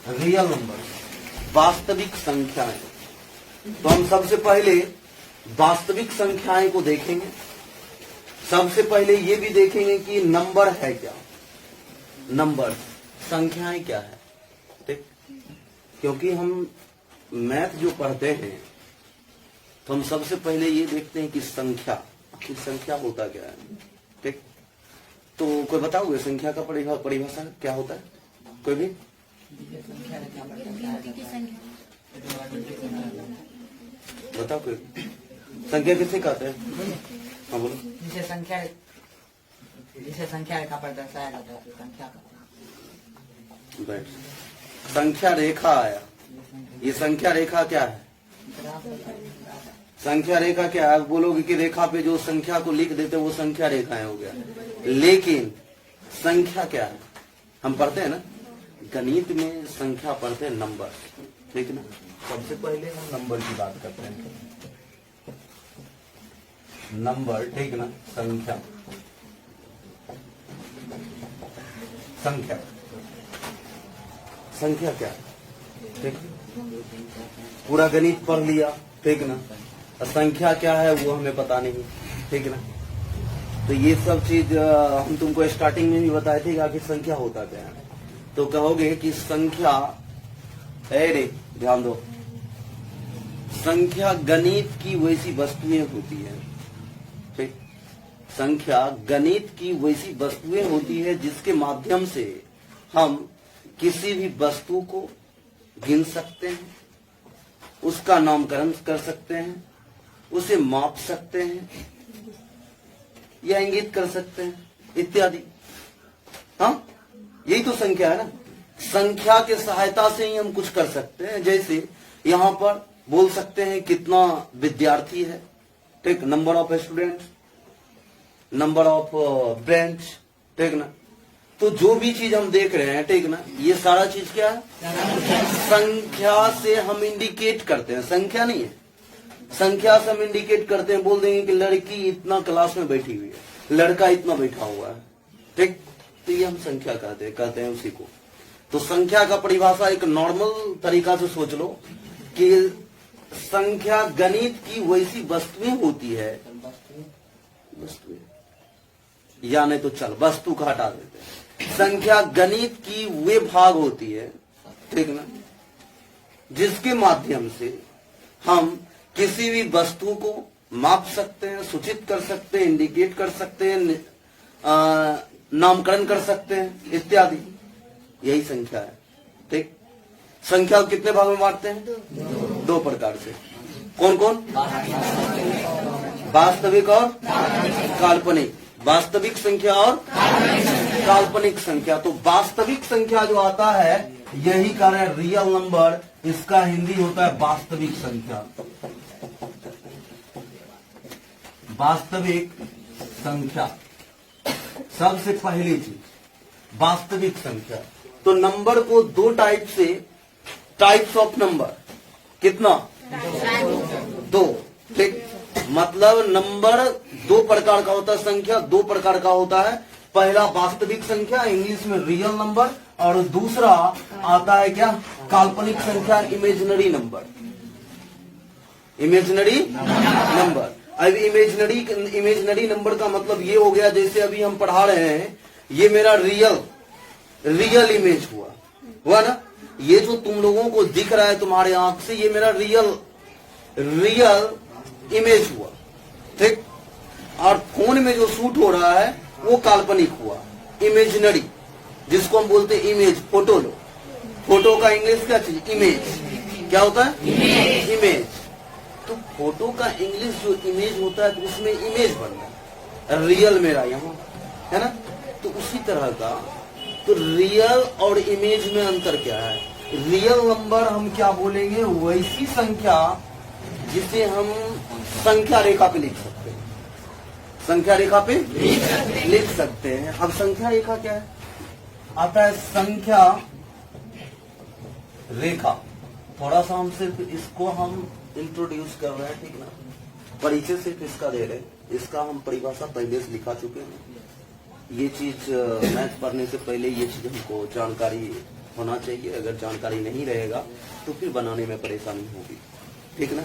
Real number, वास्तविक संख्याएं। तो हम सबसे पहले वास्तविक संख्याएं को देखेंगे। सबसे पहले ये भी देखेंगे कि नंबर है क्या, नंबर संख्याएं क्या है। ठीक, क्योंकि हम मैथ जो पढ़ते हैं तो हम सबसे पहले ये देखते हैं कि संख्या होता क्या है। ठीक, तो कोई बताओगे संख्या का परिभाषा क्या होता है? कोई भी बताओ कोई। संख्या किसे कहते हैं? हाँ बोलो। जिसे संख्या रेखा पर दर्शाया जाता है संख्या कहते हैं। संख्या रेखा आया, ये संख्या रेखा क्या है? संख्या रेखा क्या है? आप बोलोगे कि रेखा पे जो संख्या को लिख देते वो संख्या रेखाएं हो गया, लेकिन संख्या क्या है? हम पढ़ते हैं ना गणित में, संख्या पढ़ते हैं नंबर। ठीक ना, सबसे पहले हम नंबर की बात करते हैं। नंबर, ठीक ना, संख्या क्या है? ठीक, पूरा गणित पढ़ लिया, ठीक ना, संख्या क्या है वो हमें पता नहीं। ठीक ना, तो ये सब चीज हम तुमको स्टार्टिंग में भी बताए थे कि आखिर संख्या होता क्या है। तो कहोगे कि संख्या, अरे ध्यान दो, संख्या गणित की वैसी वस्तुएं होती है। ठीक, संख्या गणित की वैसी वस्तुएं होती है जिसके माध्यम से हम किसी भी वस्तु को गिन सकते हैं, उसका नामकरण कर सकते हैं, उसे माप सकते हैं या इंगित कर सकते हैं इत्यादि। हाँ, यही तो संख्या है ना। संख्या के सहायता से ही हम कुछ कर सकते हैं। जैसे यहाँ पर बोल सकते हैं कितना विद्यार्थी है। ठीक, number of students, number of bench. ठीक ना, तो जो भी चीज हम देख रहे हैं, ठीक ना, ये सारा चीज क्या है? संख्या से हम इंडिकेट करते हैं। संख्या नहीं है, संख्या से हम इंडिकेट करते हैं। बोल देंगे कि लड़की इतना क्लास में बैठी हुई है, लड़का इतना बैठा हुआ है। ठीक, तो ये हम संख्या कहते हैं उसी को। तो संख्या का परिभाषा एक नॉर्मल तरीका से सोच लो कि संख्या गणित की वैसी वस्तुएं होती है, वस्तुएं, या नहीं तो चल वस्तु का हटा देते हैं। संख्या गणित की वे भाग होती है, ठीक ना, जिसके माध्यम से हम किसी भी वस्तु को माप सकते हैं, सूचित कर सकते हैं, इंडिकेट कर सकते हैं, नामकरण कर सकते हैं इत्यादि। यही संख्या है। ठीक, संख्या को कितने भाग में बांटते हैं? दो प्रकार से। कौन कौन? वास्तविक और काल्पनिक। वास्तविक संख्या और काल्पनिक संख्या। तो वास्तविक संख्या जो आता है यही कारण है रियल नंबर, इसका हिंदी होता है वास्तविक संख्या। वास्तविक संख्या सबसे पहली चीज, वास्तविक संख्या। तो नंबर को दो टाइप से, टाइप्स ऑफ नंबर, कितना? दो। ठीक, मतलब नंबर दो प्रकार का होता है, संख्या दो प्रकार का होता है। पहला वास्तविक संख्या, इंग्लिश में रियल नंबर, और दूसरा आता है क्या? काल्पनिक संख्या, इमेजिनरी नंबर। Imaginary number. अब इमेजिनरी नंबर का मतलब ये हो गया, जैसे अभी हम पढ़ा रहे हैं, ये मेरा रियल इमेज हुआ ना। ये जो तुम लोगों को दिख रहा है तुम्हारे आंख से, ये मेरा रियल इमेज हुआ। ठीक, और फोन में जो शूट हो रहा है वो काल्पनिक हुआ, इमेजिनरी, जिसको हम बोलते हैं इमेज। फोटो लो, फोटो का इंग्लिश क्या चीज? इमेज। क्या होता है? इमेज। तो फोटो का इंग्लिश जो इमेज होता है, तो उसमें इमेज बन रहा है, रियल मेरा यहाँ है ना। तो उसी तरह का, तो रियल और इमेज में अंतर क्या है? रियल नंबर हम क्या बोलेंगे? वैसी संख्या जिसे हम संख्या रेखा पे लिख सकते हैं। संख्या रेखा पे लिख सकते हैं। अब संख्या रेखा क्या है? आता है संख्या रेखा। थोड़ा सा हम सिर्फ इसको हम इंट्रोड्यूस कर रहे हैं, ठीक ना, परिचय सिर्फ इसका दे रहे हैं। इसका हम परिभाषा पहले से लिखा चुके हैं। ये चीज मैथ पढ़ने से पहले ये चीज हमको जानकारी होना चाहिए। अगर जानकारी नहीं रहेगा तो फिर बनाने में परेशानी होगी, ठीक ना।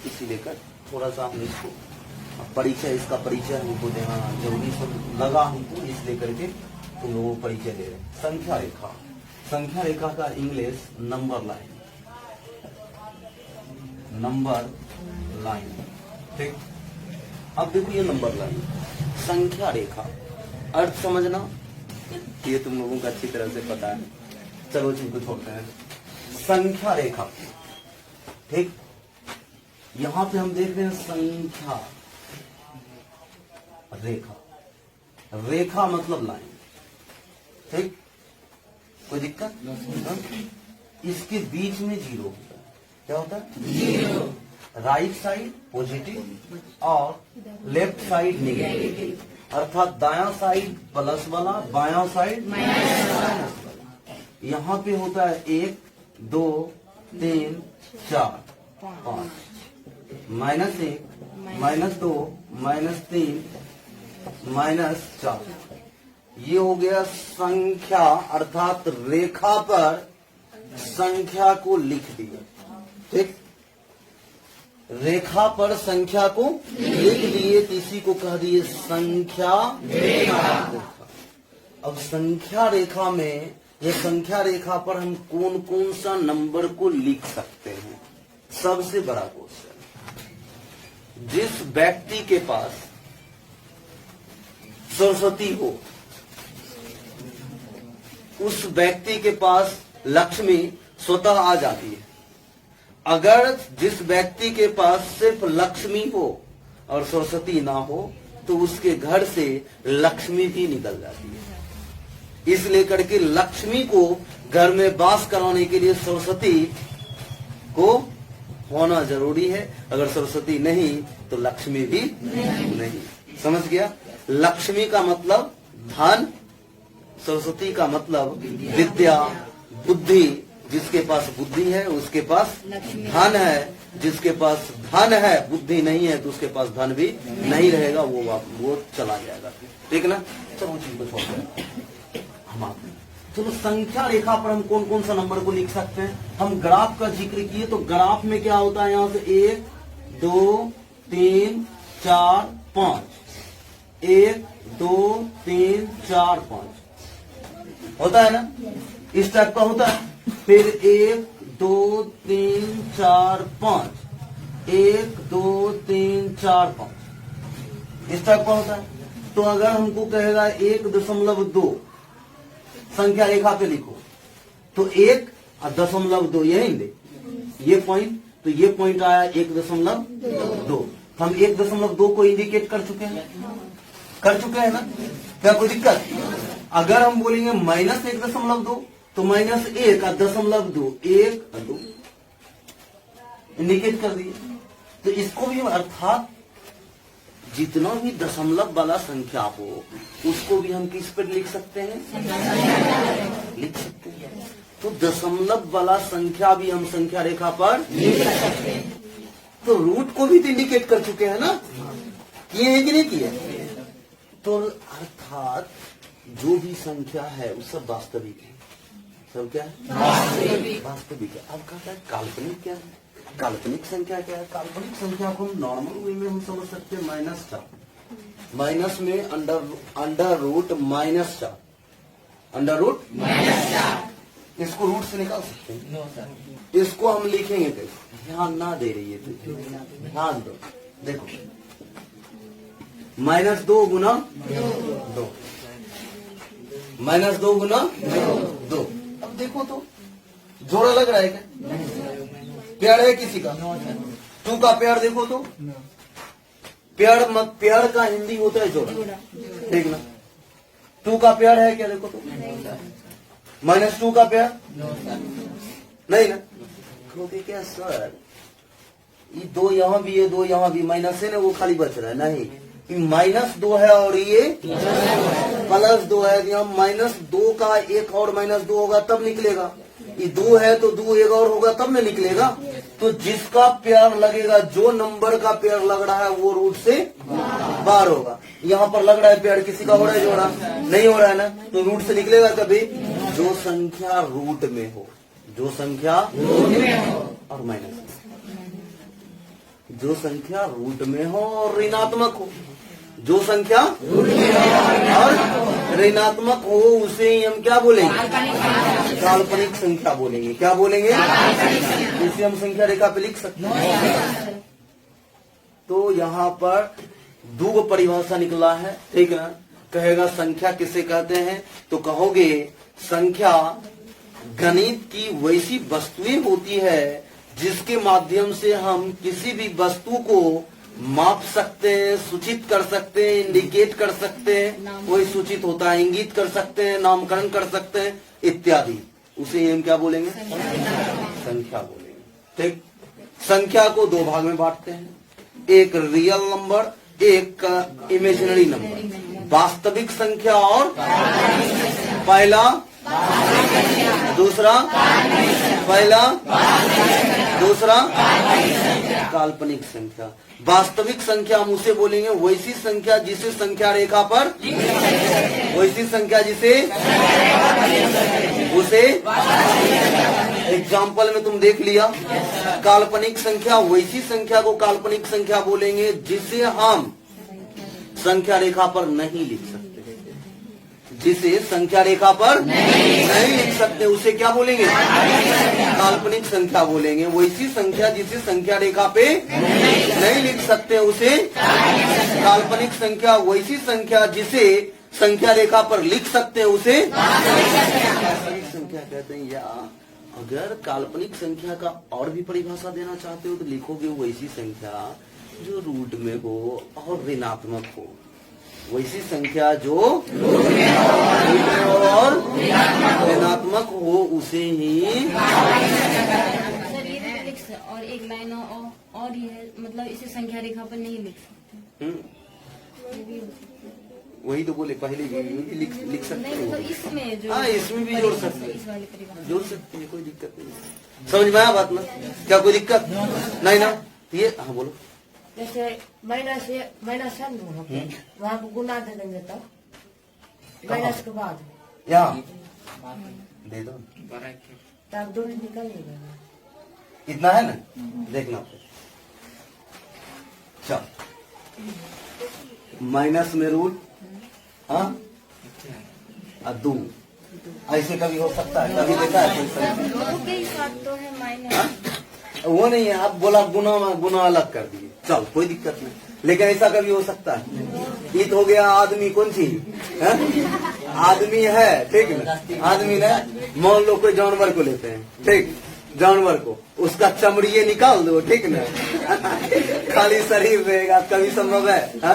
इसी लेकर थोड़ा सा हम इसको परिचय, इसका परिचय हमको देना जरूरी लगा हमको, इसलिए करके तुम लोगों को परिचय दे रहे हैं। संख्या रेखा, संख्या रेखा का English number line, number line, ठीक। अब देखो ये नंबर लाइन, संख्या रेखा, अर्थ समझना ये तुम लोगों को अच्छी तरह से पता है। चलो जिनको छोड़ते हैं। संख्या रेखा, ठीक। यहां पे हम देख रहे हैं संख्या रेखा, रेखा मतलब लाइन, ठीक। कोई दिक्कत? हाँ? इसके बीच में जीरो होता है। क्या होता है? जीरो। राइट साइड पॉजिटिव और लेफ्ट साइड नेगेटिव, अर्थात दायां साइड प्लस वाला, बायां साइड माइनस वाला। यहाँ पे होता है 1 2 3 4 5, -1 -2 -3 -4। ये हो गया संख्या, अर्थात रेखा पर संख्या को लिख दिया, ठीक। रेखा पर संख्या को लिख दिए तो इसी को कह दिए संख्या रेखा। अब संख्या रेखा में, ये संख्या रेखा पर हम कौन कौन सा नंबर को लिख सकते हैं? सबसे बड़ा क्वेश्चन, जिस व्यक्ति के पास सरस्वती हो उस व्यक्ति के पास लक्ष्मी स्वतः आ जाती है। अगर जिस व्यक्ति के पास सिर्फ लक्ष्मी हो और सरस्वती ना हो तो उसके घर से लक्ष्मी भी निकल जाती है। इसलिए करके लक्ष्मी को घर में वास कराने के लिए सरस्वती को होना जरूरी है। अगर सरस्वती नहीं तो लक्ष्मी भी नहीं। समझ गया? लक्ष्मी का मतलब धन, सरस्वती का मतलब विद्या, बुद्धि। जिसके पास बुद्धि है उसके पास धन है, जिसके पास धन है बुद्धि नहीं है तो उसके पास धन भी नहीं रहेगा, वो चला जाएगा, ठीक ना। चलो चीज को छोड़ते हैं हम आप। चलो संख्या रेखा पर हम कौन कौन सा नंबर को लिख सकते हैं? हम ग्राफ का जिक्र किए तो ग्राफ में क्या होता है? यहाँ से 1 2 3 4 5, 1 2 3 4 5 होता है ना, इस टाइप का होता है। फिर 1 2 3 4 5, 1 2 3 4 5 इस टाइप का होता है। तो अगर हमको कहेगा 1.2 संख्या रेखा पे लिखो तो 1.2 यही ले ये पॉइंट, तो ये पॉइंट आया 1.2। हम 1.2 को इंडिकेट कर चुके हैं ना। क्या कोई दिक्कत? अगर हम बोलेंगे -1.2 तो -1.2 इंडिकेट कर दिए। तो इसको भी, अर्थात जितना भी दशमलव वाला संख्या हो उसको भी हम किस पर लिख सकते हैं? लिख सकते हैं। तो दशमलव वाला संख्या भी हम संख्या रेखा पर लिख सकते हैं। तो रूट को भी तो इंडिकेट कर चुके हैं ना, किए हैं कि नहीं किए? तो अर्थात जो भी संख्या है वो सब वास्तविक है। सब क्या है? वास्तविक है। अब कहता है काल्पनिक क्या है? काल्पनिक संख्या क्या है? काल्पनिक संख्या को हम नॉर्मल वे में हम समझ सकते हैं -4, माइनस में अंडर रूट -4, अंडर रूट -4। इसको रूट से निकाल सकते हैं। इसको हम लिखेंगे कैसे? ध्यान ना दे रही है तो ध्यान दो। देखो -2 गुना 2, -2 गुना 2। अब देखो तो जोड़ा लग रहा है क्या? पेड़ है किसी का? 2 का पेड़ देखो तो पेड़ का हिंदी होता है जोड़ा, ठीक ना। 2 का पेड़ है क्या? देखो तो -2 का पेड़ नहीं ना। कहोगे क्या सर ये 2 यहाँ भी है 2 यहाँ भी, माइनस है ना, वो खाली बच रहा है। नहीं, -2 है और ये +2 है। यहाँ -2 का एक और -2 होगा तब निकलेगा। ये 2 है तो 2 एक और होगा तब में निकलेगा। तो जिसका पेयर लगेगा, जो नंबर का पेयर लग रहा है वो रूट से बाहर होगा। यहाँ पर लग रहा है पेयर, किसी का हो रहा है जोड़ा? नहीं हो रहा है ना, तो रूट से निकलेगा कभी जो संख्या रूट में हो, जो संख्या और माइनस, जो संख्या रूट में हो और ऋणात्मक हो, जो संख्या और ऋणात्मक हो उसे ही हम क्या बोलेंगे? काल्पनिक संख्या बोलेंगे। क्या बोलेंगे? इसे हम संख्या रेखा पे लिख सकते हैं। तो यहाँ पर दो परिभाषा निकला है, ठीक ना? कहेगा संख्या किसे कहते हैं, तो कहोगे संख्या गणित की वैसी वस्तुएं होती है जिसके माध्यम से हम किसी भी वस्तु को माप सकते हैं, सूचित कर सकते हैं, इंडिकेट कर सकते हैं, वही सूचित होता है, इंगित कर सकते हैं, नामकरण कर सकते हैं इत्यादि। उसे हम क्या बोलेंगे? संख्या बोलेंगे। ठीक, संख्या को दो भाग में बांटते हैं, एक रियल नंबर, एक इमेजिनरी नंबर। वास्तविक संख्या और पहला, दूसरा, पहला, दूसरा काल्पनिक संख्या। वास्तविक संख्या हम उसे बोलेंगे वैसी संख्या जिसे संख्या रेखा पर, वैसी संख्या जिसे उसे एग्जाम्पल में तुम देख लिया। काल्पनिक संख्या वैसी संख्या को काल्पनिक संख्या बोलेंगे जिसे हम संख्या रेखा पर नहीं लिख सकते, जिसे संख्या रेखा पर नहीं लिख सकते उसे क्या बोलेंगे? काल्पनिक संख्या बोलेंगे। वैसी संख्या जिसे संख्या रेखा पे नहीं लिख सकते उसे काल्पनिक संख्या। वैसी संख्या जिसे संख्या रेखा पर लिख सकते हैं उसे वास्तविक संख्या कहते हैं। या अगर काल्पनिक संख्या का और भी परिभाषा देना चाहते हो तो लिखोगे वैसी संख्या जो रूट में हो और ऋणात्मक हो, वैसी संख्या जो रूट में हो और ऋणात्मक हो उसे ही। सर ये तो लिख सकते और एक लाइन और ये है, मतलब इसे संख्या रेखा पर नहीं लिख सकते। ये भी हो सकता है। वही तो बोले पहले भी लिख सकते नहीं तो हैं। इसमें जो हाँ, इसमें भी जोड़ सकते इस वाले परिभाषा हैं, जोड़ सकते हैं, कोई दिक्कत नहीं। समझ में आया बात ना? क्या कोई दिक्कत नहीं ना? ये हाँ बोलो। जैसे माइनस है वहाँ को गुना दे देंगे तो माइनस के बाद यहाँ दे दो, तब दो निकलेगा। इतना है ना? देखना फिर। चल, माइनस में रूट, हाँ, और दो, ऐसे कभी हो सकता है? कभी देखा है? दो के साथ तो है माइनस, वो नहीं है, आप बोला गुना अलग कर दिए, चल कोई दिक्कत नहीं, लेकिन ऐसा कभी हो सकता है? ईद हो गया आदमी, कौन सी है? आदमी है, ठीक ना? आदमी ने मान लो कोई जानवर को लेते हैं, ठीक, जानवर को उसका चमड़िए निकाल दो, ठीक ना? खाली शरीर रहेगा, कभी संभव है? हा?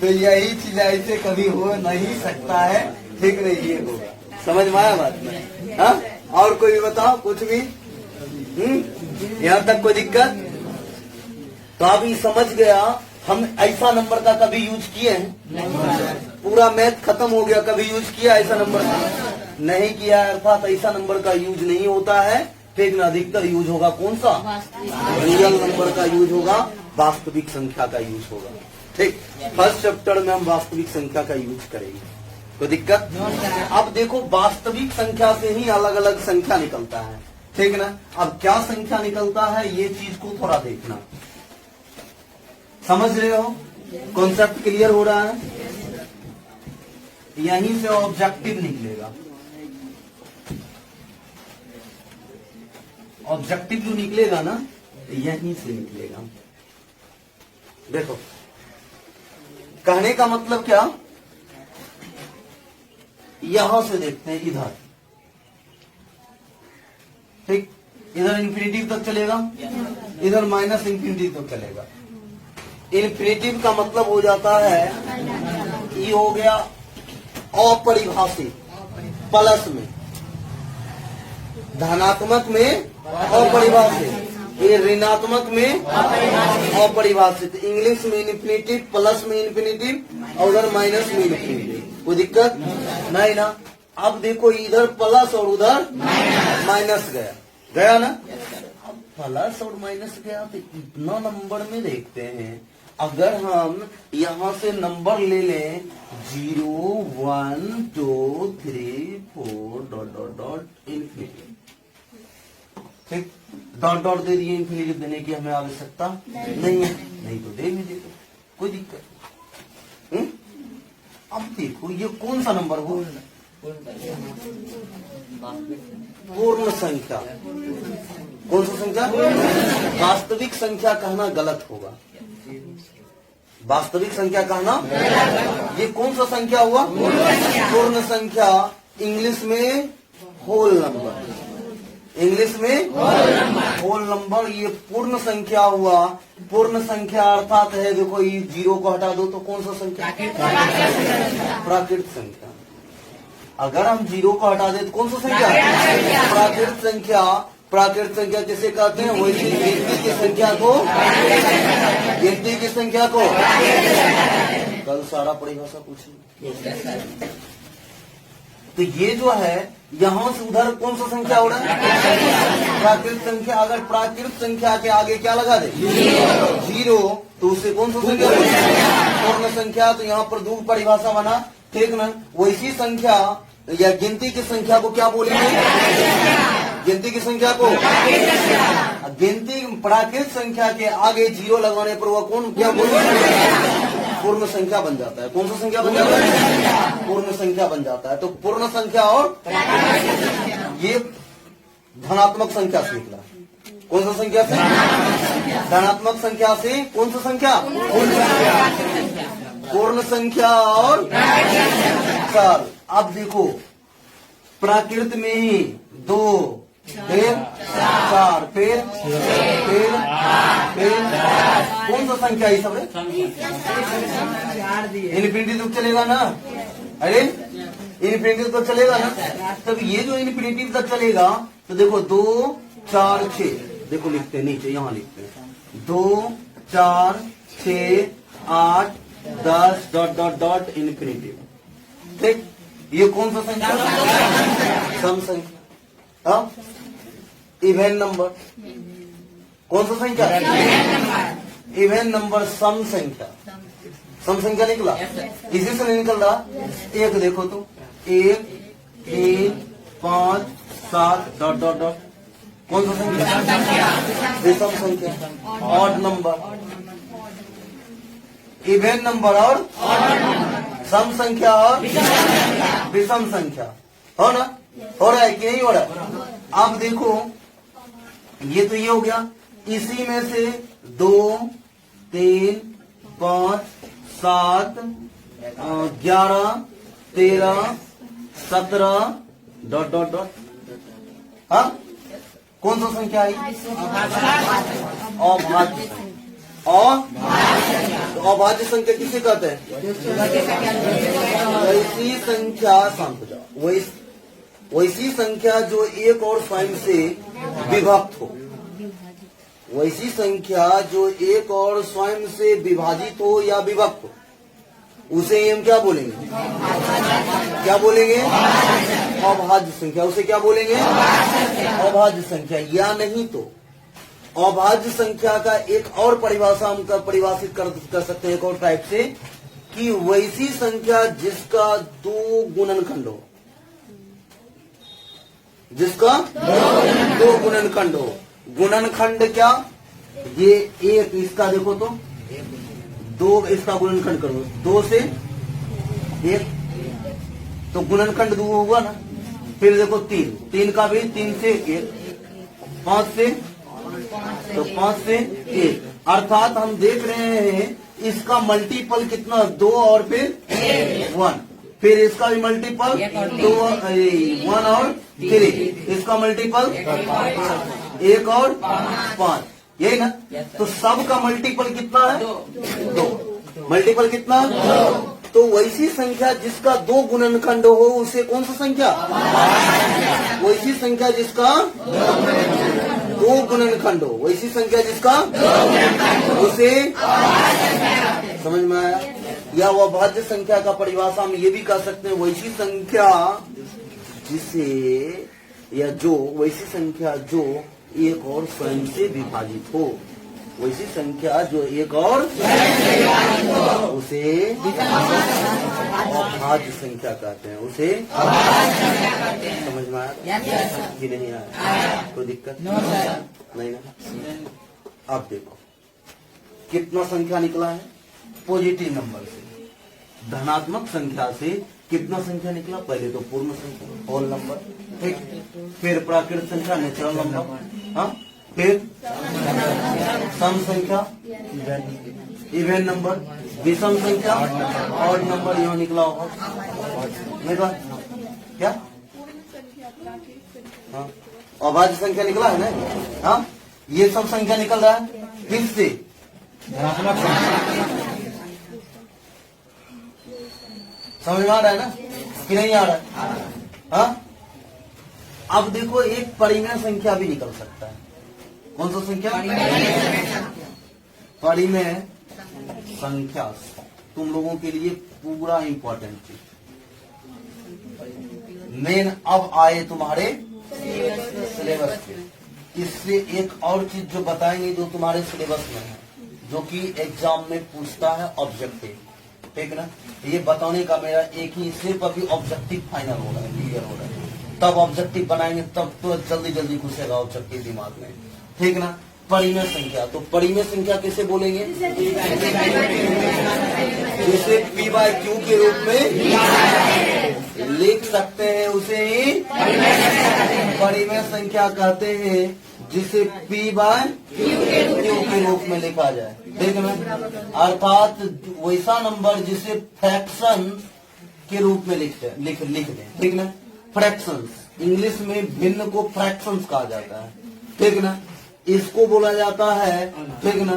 तो यही चीज ऐसे कभी हो नहीं सकता है, ठीक नहीं? ये होगा। समझ में आया बात में? हाँ, और कोई भी बताओ कुछ भी? यहाँ तक कोई दिक्कत? तो अभी समझ गया। हम ऐसा नंबर का कभी यूज किए हैं? पूरा मैथ खत्म हो गया, कभी यूज किया ऐसा नंबर का? नहीं किया, अर्थात ऐसा नंबर का यूज नहीं होता है, ठीक ना? अधिकतर यूज होगा कौन सा? रियल नंबर का यूज होगा, वास्तविक संख्या का यूज होगा, ठीक। फर्स्ट चैप्टर में हम वास्तविक संख्या का यूज करेंगे, कोई दिक्कत? अब देखो, वास्तविक संख्या से ही अलग अलग संख्या निकलता है, ठीक ना? अब क्या संख्या निकलता है ये चीज को थोड़ा देखना। समझ रहे हो? कॉन्सेप्ट क्लियर हो रहा है? यहीं से ऑब्जेक्टिव निकलेगा। ऑब्जेक्टिव जो निकलेगा ना, यहीं से निकलेगा। देखो, कहने का मतलब क्या, यहां से देखते हैं, इधर, ठीक, इधर इंफिनिटिव तक चलेगा, इधर माइनस इंफिनिटिव तक चलेगा। इंफिनिटिव का मतलब हो जाता है, ये हो गया अपरिभाषित, प्लस में, धनात्मक में अपरिभाषित, ये ऋणात्मक में अपरिभाषित। इंग्लिश में इन्फिनिटिव, प्लस में इन्फिनिटिव और उधर माइनस में इन्फिनिटिव। कोई दिक्कत नहीं ना? अब देखो, इधर प्लस और उधर माइनस गया ना? अब प्लस और माइनस गया तो इतना नंबर में देखते हैं, अगर हम यहाँ से नंबर ले लें 0 1 2 3 4 डॉट डॉट डॉट इन्फिनिटी, ठीक, डॉट डॉट दे दिए, इन्फिनिटी देने की हमें आवश्यकता नहीं है, नहीं तो दे भी देते, कोई दिक्कत नहीं। अब देखो ये कौन सा नंबर हो, पूर्ण संख्या। कौन सा संख्या? वास्तविक संख्या कहना गलत होगा, वास्तविक संख्या कहना। ये कौन सा संख्या हुआ? पूर्ण संख्या, इंग्लिश में होल नंबर, इंग्लिश में होल नंबर। ये पूर्ण संख्या हुआ। पूर्ण संख्या अर्थात है, देखो ये 0 को हटा दो तो कौन सा संख्या? प्राकृत संख्या। अगर हम 0 को हटा दे तो कौन सा संख्या? प्राकृत संख्या। प्राकृत संख्या किसे कहते हैं? वैसी गिनती की संख्या को, गिनती की संख्या को। कल सारा परिभाषा पूछिए। तो ये जो है यहाँ से उधर कौन सा संख्या हो रहा है? प्राकृत संख्या। अगर प्राकृत संख्या के आगे क्या लगा दे? 0, तो उससे कौन सा संख्या? पूर्ण संख्या। तो यहाँ पर दो परिभाषा बना, ठीक ना। वैसी संख्या या गिनती की संख्या को क्या बोलेंगे? गिनती की संख्या को। गिनती प्राकृत संख्या के आगे 0 लगाने पर वह कौन क्या बोलेंगे? पूर्ण संख्या बन जाता है। कौन सा संख्या बन जाता है? पूर्ण संख्या बन जाता है। तो पूर्ण संख्या और ये धनात्मक संख्या से निकला। कौन सा संख्या से? धनात्मक संख्या से कौन सा संख्या? पूर्ण संख्या और चार। अब देखो प्राकृत में ही 2 फिर 4 फिर कौन सा संख्या है सब? इन्फिनिटी तो चलेगा ना। अरे इन्फिनिटी तो चलेगा ना। तब ये जो इन्फिनिटी तक चलेगा तो देखो 2 4 6, देखो लिखते हैं नीचे, यहाँ लिखते हैं 2 4 6 8 10 डॉट डॉट डॉट इन्फिनिटी। ठीक, ये कौन सा संख्या? सम संख्या। Even number. कौन सा संख्या? इवेन नंबर, सम संख्या। सम संख्या निकला। इसी से नहीं निकल रहा। एक देखो तो 1 3 5 7 डॉट डॉट डॉट, कौन सा संख्या? विषम संख्या। Odd number. इवेन नंबर और सम संख्या और विषम संख्या। हो ना? हो रहा है कि नहीं हो रहा? अब देखो ये तो ये हो गया। इसी में से 2 3 5 7 11 13 17 डॉट डॉट डॉट। हाँ, कौन सा संख्या आई? अभाज्य। अभाज्य संख्या किसे कहते हैं? वैसी संख्या, शांत जाओ, वैसी संख्या जो एक और स्वयं से विभक्त हो। वैसी संख्या जो एक और स्वयं से विभाजित हो या विभक्त हो, उसे हम क्या बोलेंगे? क्या बोलेंगे? अभाज्य संख्या। उसे क्या बोलेंगे? अभाज्य संख्या। या नहीं तो अभाज्य संख्या का एक और परिभाषा हम परिभाषित कर सकते हैं एक और टाइप से, कि वैसी संख्या जिसका 2 गुणनखंड हो। जिसका 2 गुणनखंड हो। गुणनखंड क्या? ये एक, इसका देखो तो 2, इसका गुणनखंड करो 2 से 1, तो गुणनखंड 2 हुआ ना। फिर देखो 3 का भी 3 से 1, 5 से, तो 5 से 1, अर्थात हम देख रहे हैं इसका मल्टीपल कितना? 2 और फिर 1, फिर इसका भी मल्टीपल 2 1 और 3, इसका मल्टीपल 1 और 5, यही ना। तो सब का मल्टीपल कितना है? 2। मल्टीपल कितना? तो वैसी संख्या जिसका 2 गुणनखंड हो उसे कौन सा संख्या? वैसी संख्या जिसका 2 गुणनखंड हो। वैसी संख्या जिसका उसे, समझ में आया? या वह भाज्य संख्या का परिभाषा हम ये भी कह सकते हैं, वैसी संख्या जिसे, या जो, वैसी संख्या जो एक और स्वयं से विभाजित हो। वैसी संख्या जो एक और उसे अभाज्य संख्या कहते हैं, उसे समझ में आया कि नहीं आया? कोई दिक्कत नहीं ना? अब देखो कितना संख्या निकला है पॉजिटिव नंबर से, धनात्मक संख्या से कितना संख्या निकला? पहले तो पूर्ण संख्या होल नंबर, ठीक, फिर प्राकृत संख्या नेचुरल नंबर, हाँ, फिर सम संख्या इवेन नंबर, विषम संख्या और नंबर यहाँ निकला होगा, निकला क्या? हाँ, अभाज्य संख्या निकला है ना? हाँ, ये सब संख्या निकल रहा है किससे? समझ में आ रहा है ना कि नहीं आ रहा है? हाँ, अब देखो एक परिमेय संख्या भी निकल सकता है। कौन सा संख्या? परिमेय संख्या तुम लोगों के लिए पूरा इंपॉर्टेंट चीज। मेन अब आए तुम्हारे सिलेबस पे। इससे एक और चीज जो बताएंगे जो तुम्हारे सिलेबस में है, जो कि एग्जाम में पूछता है ऑब्जेक्टिव, ठीक है ना? ये बताने का मेरा एक ही सिर्फ अभी ऑब्जेक्टिव फाइनल हो रहा है, क्लियर हो रहा है, तब ऑब्जेक्टिव बनाएंगे, तब तो जल्दी जल्दी घुसेगा ऑब्जेक्टिव दिमाग में, ठीक ना? परिमेय संख्या, तो परिमेय संख्या कैसे बोलेंगे? जिसे P बाय Q के रूप में लिख सकते हैं, उसे ही परिमेय संख्या कहते हैं, जिसे P बाय Q के रूप में लिखा जाए, ठीक है? अर्थात वैसा नंबर जिसे फ्रैक्शन के रूप में लिख दें, ठीक ना? फ्रैक्शंस, इंग्लिश में भिन्न को फ्रैक्शंस कहा जाता है, ठीक ना? इसको बोला जाता है, ठीक ना,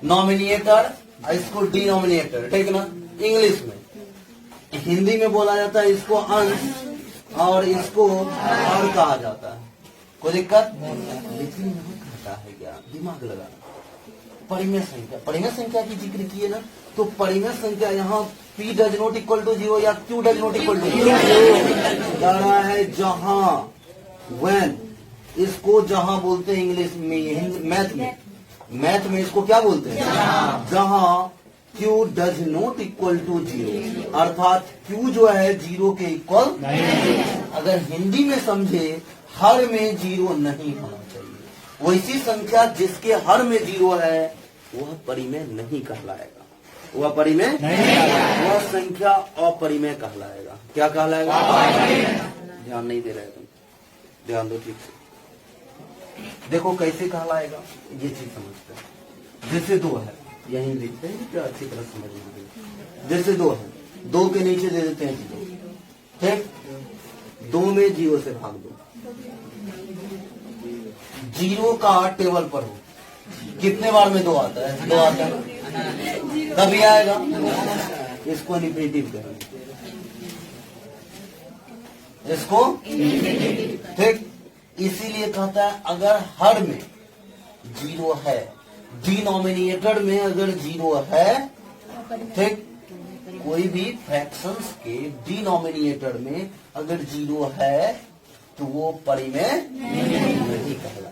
नॉमिनेटर, इसको डिनोमिनेटर, ठीक ना, इंग्लिश में। हिंदी में बोला जाता है इसको अंश और इसको और कहा जाता है। कोई दिक्कत? लेकिन यहाँ कहता है क्या, दिमाग लगाना। परिमेय संख्या, परिमेय संख्या की जिक्र किए ना, तो परिमेय संख्या यहाँ P does not equal to 0 या Q does not equal to 0 कह रहा है, जहाँ when, इसको जहां बोलते हैं इंग्लिश में, मैथ में इसको क्या बोलते हैं? जहां Q does not equal to 0, अर्थात Q जो है 0 के इक्वल, अगर हिंदी में समझे हर में 0 नहीं होना चाहिए। वैसी संख्या जिसके हर में 0 है वह परिमेय नहीं कहलाएगा, वह परिमेय, वह संख्या अपरिमेय कहलाएगा। क्या कहलाएगा? ध्यान नहीं दे रहे तुम, ध्यान दो ठीक से। देखो कैसे कहलाएगा, ये चीज समझते हैं। जैसे 2 है, यही लिखते हैं क्या, अच्छी तरह समझ में। जैसे 2 है, 2 के नीचे दे देते हैं 0, ठीक? 2 में 0 से भाग दो, 0 का टेबल पर हो, कितने बार में 2 आता है? 2 आता है, तभी आएगा। इसको इन्फिनिटिव करेंगे, इसको, ठीक? इसीलिए कहता है अगर हर में 0 है, डिनोमिनेटर में अगर 0 है, ठीक, कोई भी फ्रैक्शंस के डिनोमिनेटर में अगर 0 है तो वो परिमेय नहीं कहलाएगा।